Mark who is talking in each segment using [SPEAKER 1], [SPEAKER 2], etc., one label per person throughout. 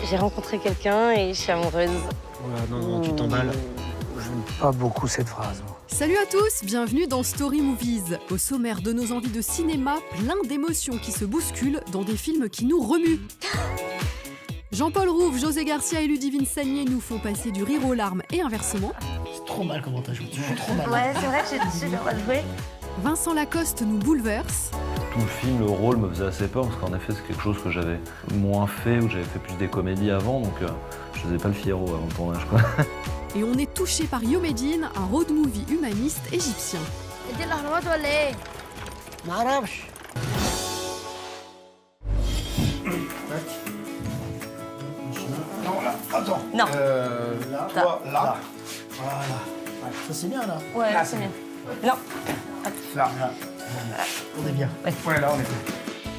[SPEAKER 1] J'ai rencontré quelqu'un et je suis amoureuse.
[SPEAKER 2] Voilà, non, tu t'emballes. J'aime pas beaucoup cette phrase, moi.
[SPEAKER 3] Salut à tous, bienvenue dans Story Movies. Au sommaire de nos envies de cinéma, plein d'émotions qui se bousculent dans des films qui nous remuent. Jean-Paul Rouve, José Garcia et Ludivine Sagnier nous font passer du rire aux larmes et inversement.
[SPEAKER 2] C'est trop mal comment t'as joué, tu joues trop mal.
[SPEAKER 1] Ouais, c'est vrai que j'ai super mal joué.
[SPEAKER 3] Vincent Lacoste nous bouleverse.
[SPEAKER 4] Tout le film, le rôle me faisait assez peur parce qu'en effet c'est quelque chose que j'avais moins fait, où j'avais fait plus des comédies avant, donc je faisais pas le Figaro avant le tournage, quoi.
[SPEAKER 3] Et on est touché par Yomédine, un road movie humaniste égyptien.
[SPEAKER 2] Non, là, attends.
[SPEAKER 1] Non.
[SPEAKER 2] Là, toi, là. Voilà. Ouais, ça c'est bien, là.
[SPEAKER 1] Ouais,
[SPEAKER 2] Là,
[SPEAKER 1] c'est bien. Non.
[SPEAKER 2] Là. On est bien. Ouais, là, on est bien.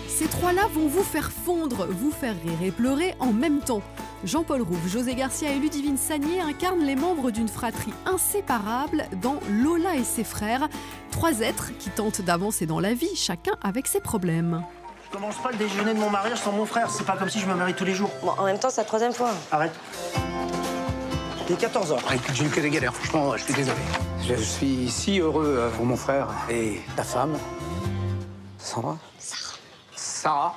[SPEAKER 3] Ces trois-là vont vous faire fondre, vous faire rire et pleurer en même temps. Jean-Paul Rouve, José Garcia et Ludivine Sagnier incarnent les membres d'une fratrie inséparable dans Lola et ses frères, trois êtres qui tentent d'avancer dans la vie, chacun avec ses problèmes.
[SPEAKER 2] Je commence pas le déjeuner de mon mariage sans mon frère. C'est pas comme si je me marie tous les jours.
[SPEAKER 1] Bon, en même temps, c'est la troisième fois.
[SPEAKER 2] Arrête. Il est 14 h.
[SPEAKER 5] Écoute, j'ai eu que des galères, franchement, je suis désolé. Je suis si heureux pour mon frère et ta femme. Sandra. Sarah.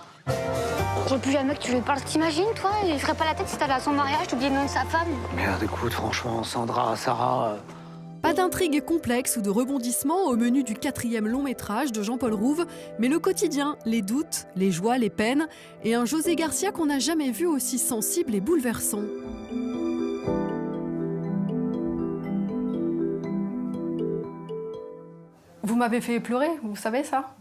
[SPEAKER 6] J'ai plus jamais que tu lui parles. T'imagines, toi? Il ferait pas la tête si t'allais à son mariage, t'oubliais le nom de sa femme.
[SPEAKER 5] Merde, écoute, franchement, Sandra, Sarah.
[SPEAKER 3] Pas d'intrigue complexe ou de rebondissement au menu du 4e long métrage de Jean-Paul Rouve, mais le quotidien, les doutes, les joies, les peines, et un José Garcia qu'on n'a jamais vu aussi sensible et bouleversant.
[SPEAKER 7] Vous m'avez fait pleurer, vous savez ça?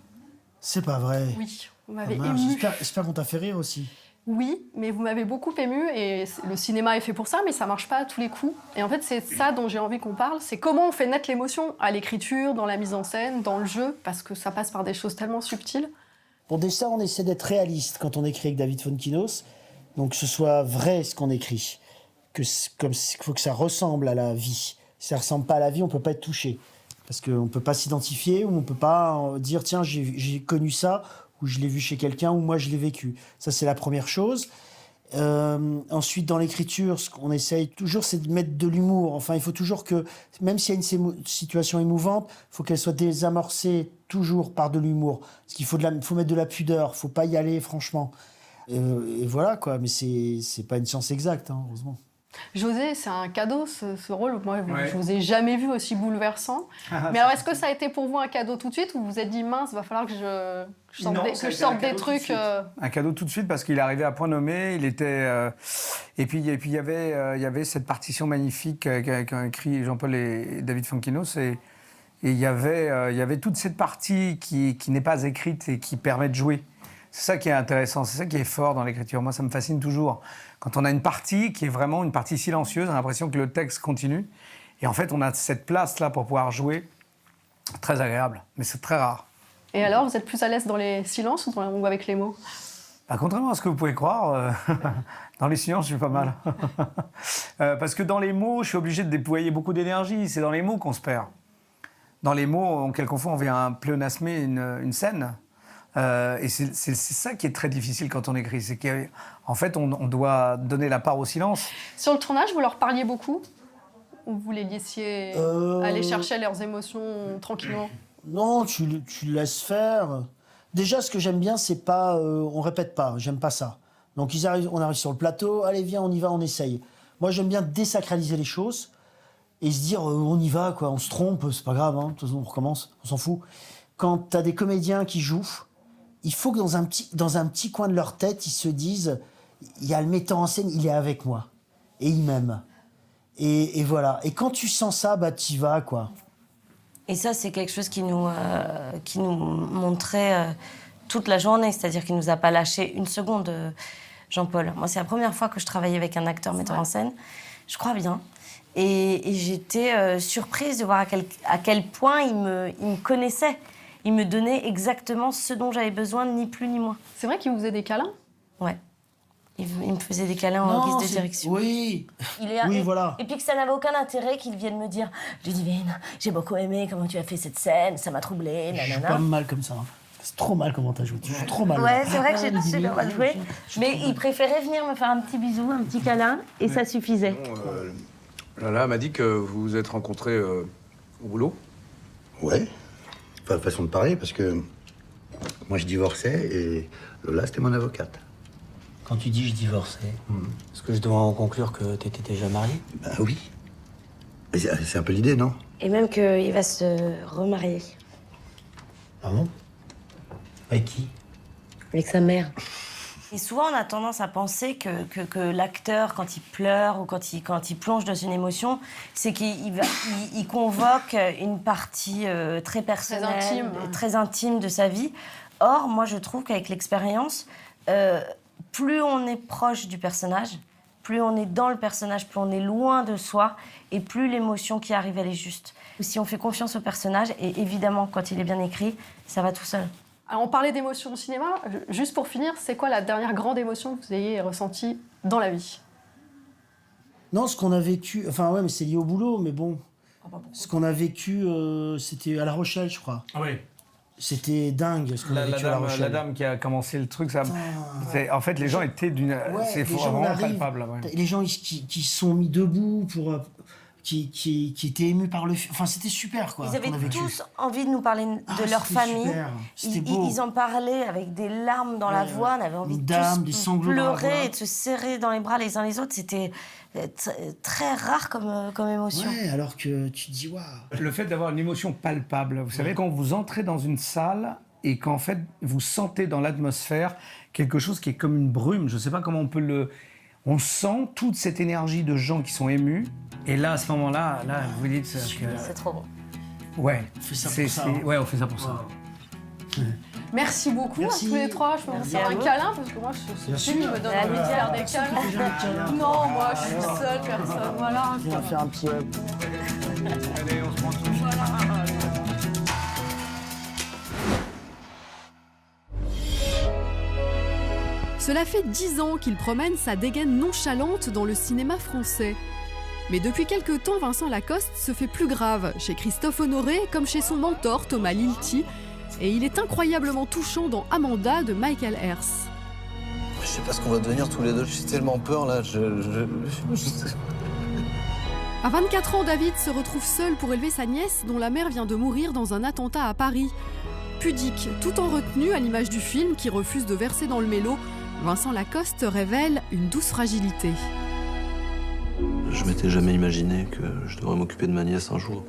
[SPEAKER 2] C'est pas vrai.
[SPEAKER 7] Oui, vous
[SPEAKER 2] Ah,
[SPEAKER 7] m'avez
[SPEAKER 2] mince,
[SPEAKER 7] ému.
[SPEAKER 2] j'espère qu'on t'a fait rire aussi.
[SPEAKER 7] Oui, mais vous m'avez beaucoup ému et le cinéma est fait pour ça, mais ça marche pas à tous les coups. Et en fait, c'est ça dont j'ai envie qu'on parle, c'est comment on fait naître l'émotion à l'écriture, dans la mise en scène, dans le jeu, parce que ça passe par des choses tellement subtiles.
[SPEAKER 2] Bon, déjà, on essaie d'être réaliste quand on écrit avec David Fonkinos. Donc, que ce soit vrai ce qu'on écrit. Il faut que ça ressemble à la vie. Si ça ressemble pas à la vie, on peut pas être touché. Parce qu'on peut pas s'identifier ou on peut pas dire tiens, j'ai connu ça, ou je l'ai vu chez quelqu'un, ou moi je l'ai vécu. Ça, c'est la première chose. Ensuite, dans l'écriture, ce qu'on essaye toujours, c'est de mettre de l'humour. Enfin, il faut toujours que, même s'il y a une situation émouvante, il faut qu'elle soit désamorcée toujours par de l'humour. Parce qu'il faut mettre de la pudeur, il faut pas y aller, franchement. Et voilà, quoi. Mais c'est pas une science exacte, hein, heureusement.
[SPEAKER 7] José, c'est un cadeau ce rôle. Moi, je vous ai jamais vu aussi bouleversant. Mais alors, est-ce que ça a été pour vous un cadeau tout de suite ou vous vous êtes dit mince, va falloir que je sorte des trucs
[SPEAKER 8] Un cadeau tout de suite parce qu'il arrivait à point nommé. Il était et puis il y avait cette partition magnifique qu'a écrit Jean-Paul et David Fonkinos et il y avait toute cette partie qui n'est pas écrite et qui permet de jouer. C'est ça qui est intéressant, c'est ça qui est fort dans l'écriture. Moi, ça me fascine toujours. Quand on a une partie qui est vraiment une partie silencieuse, on a l'impression que le texte continue. Et en fait, on a cette place-là pour pouvoir jouer. Très agréable, mais c'est très rare.
[SPEAKER 7] Et alors, vous êtes plus à l'aise dans les silences ou avec les mots?
[SPEAKER 8] Bah, contrairement à ce que vous pouvez croire, dans les silences, je suis pas mal. Parce que dans les mots, je suis obligé de déployer beaucoup d'énergie. C'est dans les mots qu'on se perd. Dans les mots, quelquefois, on vient pléonasmer une scène. Et c'est ça qui est très difficile quand on écrit, c'est qu'en fait on doit donner la part au silence.
[SPEAKER 7] Sur le tournage, vous leur parliez beaucoup? Ou vous les laissiez aller chercher leurs émotions tranquillement?
[SPEAKER 2] Non, tu le laisses faire. Déjà, ce que j'aime bien, c'est pas... on répète pas, j'aime pas ça. Donc on arrive sur le plateau, allez viens, on y va, on essaye. Moi, j'aime bien désacraliser les choses et se dire, on y va, quoi, on se trompe, c'est pas grave, hein, de toute façon, on recommence, on s'en fout. Quand t'as des comédiens qui jouent, il faut que dans un petit coin de leur tête, ils se disent, il y a le metteur en scène, il est avec moi. Et il m'aime. Et voilà. Et quand tu sens ça, bah t'y vas, quoi.
[SPEAKER 1] Et ça, c'est quelque chose qui nous montrait toute la journée. C'est-à-dire qu'il nous a pas lâché une seconde, Jean-Paul. Moi, c'est la première fois que je travaillais avec un acteur metteur en scène. Je crois bien. Et j'étais surprise de voir à quel point il me connaissait. Il me donnait exactement ce dont j'avais besoin, ni plus ni moins.
[SPEAKER 7] C'est vrai qu'il vous faisait des câlins?
[SPEAKER 1] Ouais. Il me faisait des câlins en guise de direction.
[SPEAKER 2] Oui. Voilà.
[SPEAKER 1] Et puis que ça n'avait aucun intérêt qu'il vienne me dire « Ludivine, j'ai beaucoup aimé comment tu as fait cette scène, ça m'a troublée,
[SPEAKER 2] Je suis
[SPEAKER 1] nanana.
[SPEAKER 2] pas mal comme ça. Hein. C'est trop mal comment t'as joué. Tu joues trop mal.
[SPEAKER 1] Ouais, c'est vrai que j'ai super mal joué. Mais il préférait venir me faire un petit bisou, un petit câlin, et ça suffisait.
[SPEAKER 5] Lala m'a dit que vous vous êtes rencontrés au boulot.
[SPEAKER 9] Ouais. Enfin, façon de parler, parce que moi, je divorçais et Lola, c'était mon avocate.
[SPEAKER 10] Quand tu dis je divorçais, est-ce que je dois en conclure que t'étais déjà marié?
[SPEAKER 9] Ben oui. Mais c'est un peu l'idée, non?
[SPEAKER 1] Et même qu'il va se remarier.
[SPEAKER 10] Ah bon? Avec qui?
[SPEAKER 1] Avec sa mère. Et souvent, on a tendance à penser que l'acteur, quand il pleure ou quand il plonge dans une émotion, c'est qu'il convoque une partie très personnelle, très intime de sa vie. Or, moi, je trouve qu'avec l'expérience, plus on est proche du personnage, plus on est dans le personnage, plus on est loin de soi, et plus l'émotion qui arrive, elle est juste. Si on fait confiance au personnage, et évidemment, quand il est bien écrit, ça va tout seul.
[SPEAKER 7] Alors, on parlait d'émotions au cinéma. Juste pour finir, c'est quoi la dernière grande émotion que vous ayez ressentie dans la vie?
[SPEAKER 2] Non, ce qu'on a vécu... Enfin, ouais, mais c'est lié au boulot, mais bon. Ce qu'on a vécu, c'était à La Rochelle, je crois.
[SPEAKER 8] Ah oui.
[SPEAKER 2] C'était dingue, ce qu'on a vécu à La Rochelle.
[SPEAKER 8] La dame qui a commencé le truc, ça... En fait, les gens étaient d'une...
[SPEAKER 2] Ouais,
[SPEAKER 8] c'est vraiment palpable. Ouais.
[SPEAKER 2] Les gens qui se sont mis debout pour... Qui étaient émus par le film. Enfin, c'était super, quoi.
[SPEAKER 1] Ils avaient tous envie de nous parler de leur famille. Ils en parlaient avec des larmes dans la voix. On avait envie de pleurer et de se serrer dans les bras les uns les autres. C'était très rare comme émotion.
[SPEAKER 2] Ouais, alors que tu te dis, waouh.
[SPEAKER 8] Le fait d'avoir une émotion palpable, vous savez, quand vous entrez dans une salle et qu'en fait, vous sentez dans l'atmosphère quelque chose qui est comme une brume. Je ne sais pas comment on peut le... On sent toute cette énergie de gens qui sont émus. Et là, à ce moment-là, là, vous dites que...
[SPEAKER 1] C'est trop bon.
[SPEAKER 8] Ouais.
[SPEAKER 2] On fait ça pour ça.
[SPEAKER 8] Ouais, on fait ça pour ça.
[SPEAKER 7] Merci beaucoup à tous les trois. Je peux vous faire un câlin parce que moi, ce film me donne envie de faire des câlins. Non, moi, je suis seule personne. Voilà.
[SPEAKER 2] On va faire un petit...
[SPEAKER 8] Allez, on se prend tout.
[SPEAKER 3] Cela fait 10 ans qu'il promène sa dégaine nonchalante dans le cinéma français. Mais depuis quelque temps, Vincent Lacoste se fait plus grave, chez Christophe Honoré comme chez son mentor Thomas Lilti, et il est incroyablement touchant dans Amanda de Michael Hers.
[SPEAKER 11] Je sais pas ce qu'on va devenir tous les deux, j'ai tellement peur là,
[SPEAKER 3] À 24 ans, David se retrouve seul pour élever sa nièce dont la mère vient de mourir dans un attentat à Paris. Pudique, tout en retenue à l'image du film qui refuse de verser dans le mélo, Vincent Lacoste révèle une douce fragilité.
[SPEAKER 11] Je m'étais jamais imaginé que je devrais m'occuper de ma nièce un jour.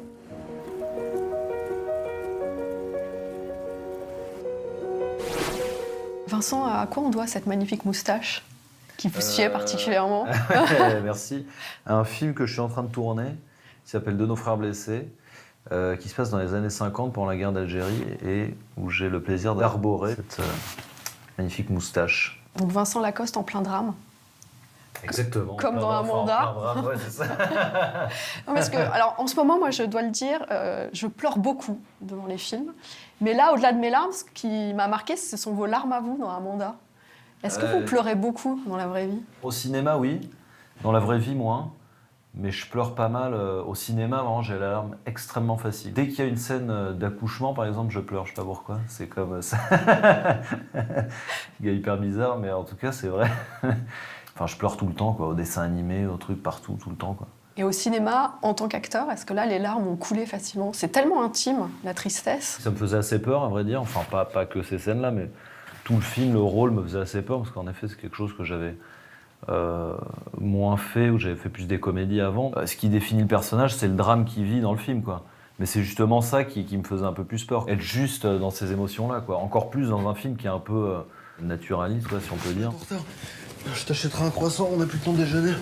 [SPEAKER 7] Vincent, à quoi on doit cette magnifique moustache qui vous sied particulièrement?
[SPEAKER 4] Merci. Un film que je suis en train de tourner, qui s'appelle De nos frères blessés, qui se passe dans les années 50 pendant la guerre d'Algérie et où j'ai le plaisir d'arborer cette magnifique moustache.
[SPEAKER 7] Donc Vincent Lacoste en plein drame.
[SPEAKER 4] Exactement.
[SPEAKER 7] Comme dans Amanda.
[SPEAKER 4] Ouais, c'est ça.
[SPEAKER 7] Non, parce que, alors, en ce moment, moi, je dois le dire, je pleure beaucoup devant les films. Mais là, au-delà de mes larmes, ce qui m'a marqué, ce sont vos larmes à vous dans Amanda. Est-ce que vous pleurez beaucoup dans la vraie vie?
[SPEAKER 4] Au cinéma, oui. Dans la vraie vie, moins. Mais je pleure pas mal. Au cinéma, vraiment, j'ai la larme extrêmement facile. Dès qu'il y a une scène d'accouchement, par exemple, je pleure. Je sais pas pourquoi. C'est comme ça. Gars hyper bizarre, mais en tout cas, c'est vrai. Enfin, je pleure tout le temps, quoi. Au dessin animé, au truc, partout, tout le temps, quoi.
[SPEAKER 7] Et au cinéma, en tant qu'acteur, est-ce que là, les larmes ont coulé facilement? C'est tellement intime, la tristesse.
[SPEAKER 4] Ça me faisait assez peur, à vrai dire. Enfin, pas que ces scènes-là, mais tout le film, le rôle me faisait assez peur, parce qu'en effet, c'est quelque chose que j'avais moins fait, où j'avais fait plus des comédies avant. Ce qui définit le personnage, c'est le drame qu'il vit dans le film, quoi. Mais c'est justement ça qui me faisait un peu plus peur. Être juste dans ces émotions-là, quoi. Encore plus dans un film qui est un peu naturaliste, quoi, si on peut dire.
[SPEAKER 11] Je t'achèterai un croissant, on n'a plus le temps de déjeuner.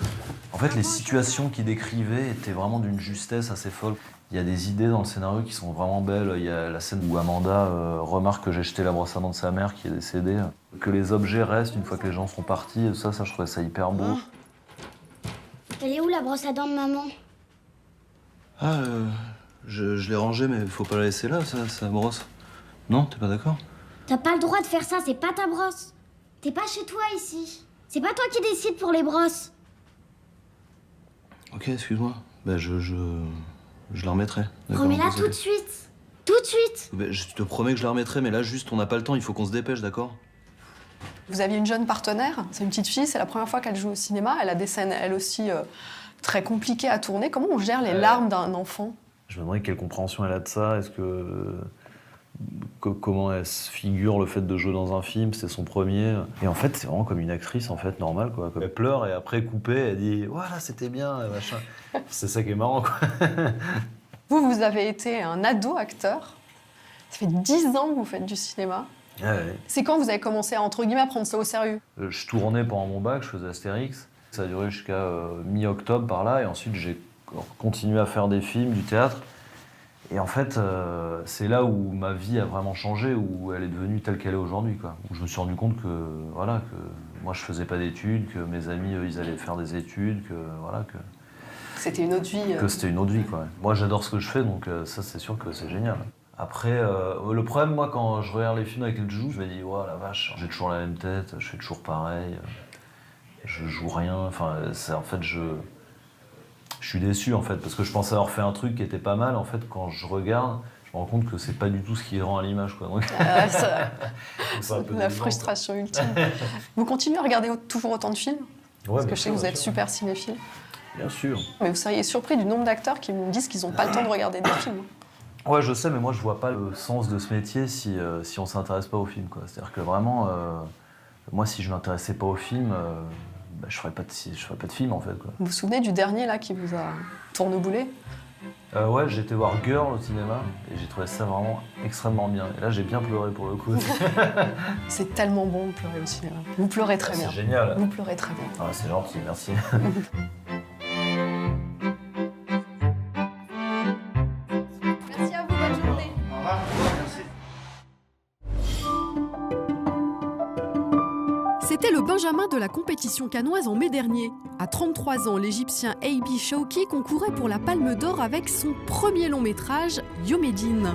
[SPEAKER 4] En fait, les situations qu'il décrivait étaient vraiment d'une justesse assez folle. Il y a des idées dans le scénario qui sont vraiment belles. Il y a la scène où Amanda remarque que j'ai jeté la brosse à dents de sa mère qui est décédée. Que les objets restent une fois que les gens sont partis. Et ça, je trouvais ça hyper beau.
[SPEAKER 6] Elle est où la brosse à dents de maman?
[SPEAKER 11] Ah, je l'ai rangée, mais faut pas la laisser là, sa brosse. Non, t'es pas d'accord?
[SPEAKER 6] T'as pas le droit de faire ça, c'est pas ta brosse. T'es pas chez toi ici. C'est pas toi qui décides pour les brosses.
[SPEAKER 11] Ok, excuse-moi. Bah, je la remettrai.
[SPEAKER 6] Remets-la tout de suite. Tout tout de suite.
[SPEAKER 11] Mais je te promets que je la remettrai, mais là, juste, on n'a pas le temps, il faut qu'on se dépêche, d'accord?
[SPEAKER 7] Vous aviez une jeune partenaire, c'est une petite fille, c'est la première fois qu'elle joue au cinéma. Elle a des scènes, elle aussi, très compliquées à tourner. Comment on gère les larmes d'un enfant?
[SPEAKER 4] Je me demandais quelle compréhension elle a de ça. Est-ce comment elle se figure le fait de jouer dans un film, c'est son premier. Et en fait, c'est vraiment comme une actrice en fait normale quoi. Elle pleure et après coupée, elle dit voilà c'était bien machin. C'est ça qui est marrant quoi.
[SPEAKER 7] Vous avez été un ado acteur. Ça fait 10 ans que vous faites du cinéma.
[SPEAKER 4] Ouais.
[SPEAKER 7] C'est quand vous avez commencé à entre guillemets à prendre ça au sérieux?
[SPEAKER 4] Je tournais pendant mon bac, je faisais Astérix. Ça a duré jusqu'à mi-octobre par là et ensuite j'ai continué à faire des films, du théâtre. Et en fait, c'est là où ma vie a vraiment changé, où elle est devenue telle qu'elle est aujourd'hui, quoi. Où je me suis rendu compte que, voilà, que moi je faisais pas d'études, que mes amis, eux, ils allaient faire des études, que voilà, que
[SPEAKER 7] c'était une autre vie.
[SPEAKER 4] Que c'était une autre vie, quoi. Moi, j'adore ce que je fais, donc ça, c'est sûr que c'est génial. Après, le problème, moi, quand je regarde les films avec lesquels je joue, je me dis, ouais, la vache, j'ai toujours la même tête, je fais toujours pareil, je joue rien. Enfin, en fait, je suis déçu en fait parce que je pensais avoir fait un truc qui était pas mal. En fait, quand je regarde, je me rends compte que c'est pas du tout ce qui rend à l'image, quoi. Donc,
[SPEAKER 7] c'est un peu la frustration ultime. Vous continuez à regarder toujours autant de films? Parce que je sais que vous êtes super cinéphile.
[SPEAKER 4] Bien sûr.
[SPEAKER 7] Mais vous seriez surpris du nombre d'acteurs qui me disent qu'ils n'ont pas le temps de regarder des films.
[SPEAKER 4] Ouais, je sais, mais moi je vois pas le sens de ce métier si on s'intéresse pas au film, quoi. C'est-à-dire que vraiment, moi si je m'intéressais pas au film. Je ferais pas de film en fait. Quoi.
[SPEAKER 7] Vous vous souvenez du dernier là qui vous a tourneboulé?
[SPEAKER 4] Ouais, j'ai été voir Girl au cinéma et j'ai trouvé ça vraiment extrêmement bien. Et là j'ai bien pleuré pour le coup.
[SPEAKER 7] C'est tellement bon de pleurer au cinéma. Vous pleurez très bien.
[SPEAKER 4] C'est génial.
[SPEAKER 7] Vous pleurez très bien.
[SPEAKER 4] Ah, c'est gentil, merci.
[SPEAKER 7] Merci à vous, bonne journée.
[SPEAKER 2] Au revoir. Merci.
[SPEAKER 3] C'était le Benjamin de la compétition cannoise en mai dernier. À 33 ans, l'Égyptien A.B. Shawky concourait pour la Palme d'Or avec son premier long métrage, Yomédine.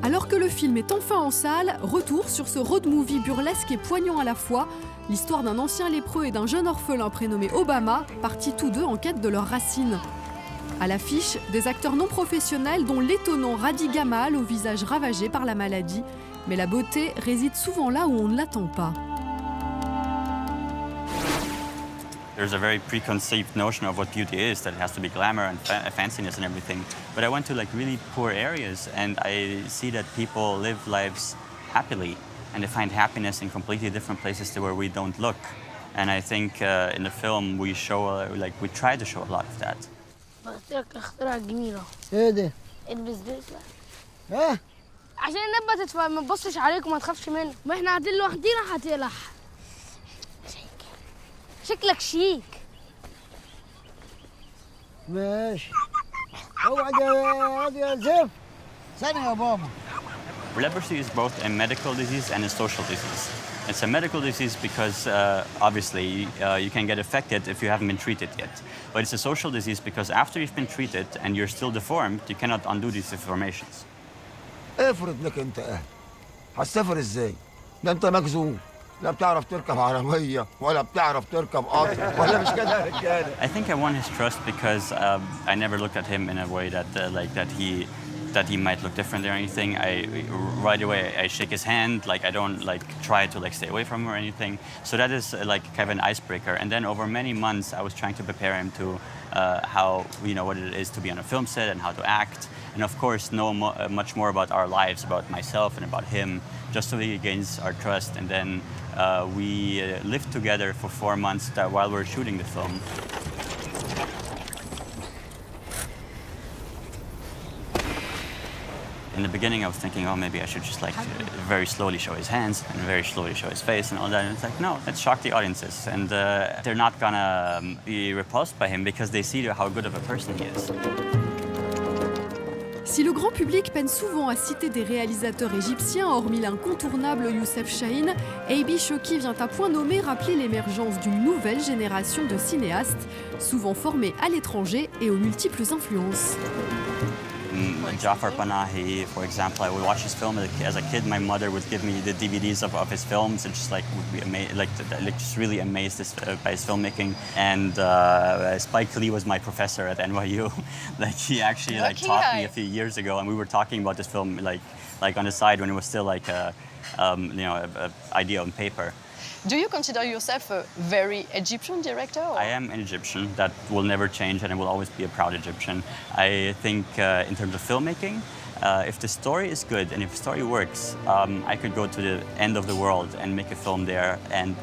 [SPEAKER 3] Alors que le film est enfin en salle, retour sur ce road movie burlesque et poignant à la fois, l'histoire d'un ancien lépreux et d'un jeune orphelin prénommé Obama, partis tous deux en quête de leurs racines. À l'affiche, des acteurs non professionnels dont l'étonnant Radi Gamal au visage ravagé par la maladie. Mais la beauté réside souvent là où on ne l'attend pas.
[SPEAKER 12] There's a very preconceived notion of what beauty is, that it has to be glamour and fanciness and everything. But I went to like really poor areas and I see that people live lives happily and they find happiness in completely different places to where we don't look. And I think in the film we show, we try to show a lot of that.
[SPEAKER 13] بخترك اختراع جميلة.
[SPEAKER 2] ايه ده؟
[SPEAKER 13] البس ديك
[SPEAKER 2] ها؟
[SPEAKER 13] عشان النبة تتفهم ما تبصش عليك وما تخافش منه. ما احنا قاعدين لوحدينا هتقلع. شكلك شيك.
[SPEAKER 2] ماشي. اوعى يا زف. ثانية يا بابا.
[SPEAKER 12] Leprosy is both a medical disease and a social disease. It's a medical disease because obviously you can get affected if you haven't been treated yet. But it's a social disease because after you've been treated and you're still deformed, you cannot undo these deformations.
[SPEAKER 14] افرض لك انت هتسافر ازاي؟ ده انت مجزوم. لا بتعرف تركب عربية ولا بتعرف تركب قطر ولا مش كده يا رجالة.
[SPEAKER 12] I think I won his trust because I never looked at him in a way that that he might look different or anything. Right away I shake his hand, I don't try to stay away from him or anything. So that is kind of an icebreaker. And then over many months I was trying to prepare him to how what it is to be on a film set and how to act, and of course know much more about our lives, about myself and about him, just so he gains our trust. And then we lived together for 4 months while we were shooting the film. In the beginning, I was thinking, oh, maybe I should just very slowly show his hands and very slowly show his face and all that. And it's like, no, let's shock the audiences. And they're not gonna be repulsed by him because they see how good of a person he is.
[SPEAKER 3] Si le grand public peine souvent à citer des réalisateurs égyptiens, hormis l'incontournable Youssef Chahine, A.B. Shawky vient à point nommé rappeler l'émergence d'une nouvelle génération de cinéastes, souvent formés à l'étranger et aux multiples influences.
[SPEAKER 12] Jafar Panahi, for example, I would watch his film as a kid. My mother would give me the DVDs of his films, and just like would be amazed, like just really amazed by his filmmaking. And Spike Lee was my professor at NYU. Like he actually like taught me a few years ago, and we were talking about this film like on the side when it was still like a idea on paper.
[SPEAKER 15] Do you consider yourself a very Egyptian director? Or?
[SPEAKER 12] I am an Egyptian. That will never change, and I will always be a proud Egyptian. I think in terms of filmmaking, if the story is good and if the story works, I could go to the end of the world and make a film there. And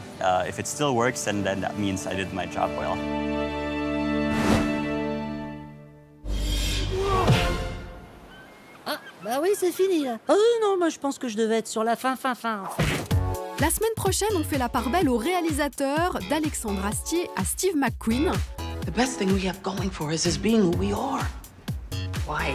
[SPEAKER 12] if it still works, then that means I did my job well.
[SPEAKER 16] Ah, bah oui, c'est fini là. Oh non, moi je pense que je devais être sur la fin.
[SPEAKER 3] La semaine prochaine, on fait la part belle au réalisateur d'Alexandre Astier à Steve McQueen.
[SPEAKER 17] The best thing we have going for us is being who we are. Why?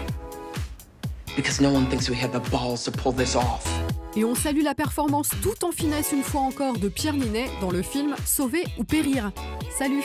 [SPEAKER 17] Because no one thinks we have the balls to pull this off.
[SPEAKER 3] Et on salue la performance tout en finesse une fois encore de Pierre Ninet dans le film Sauver ou périr. Salut!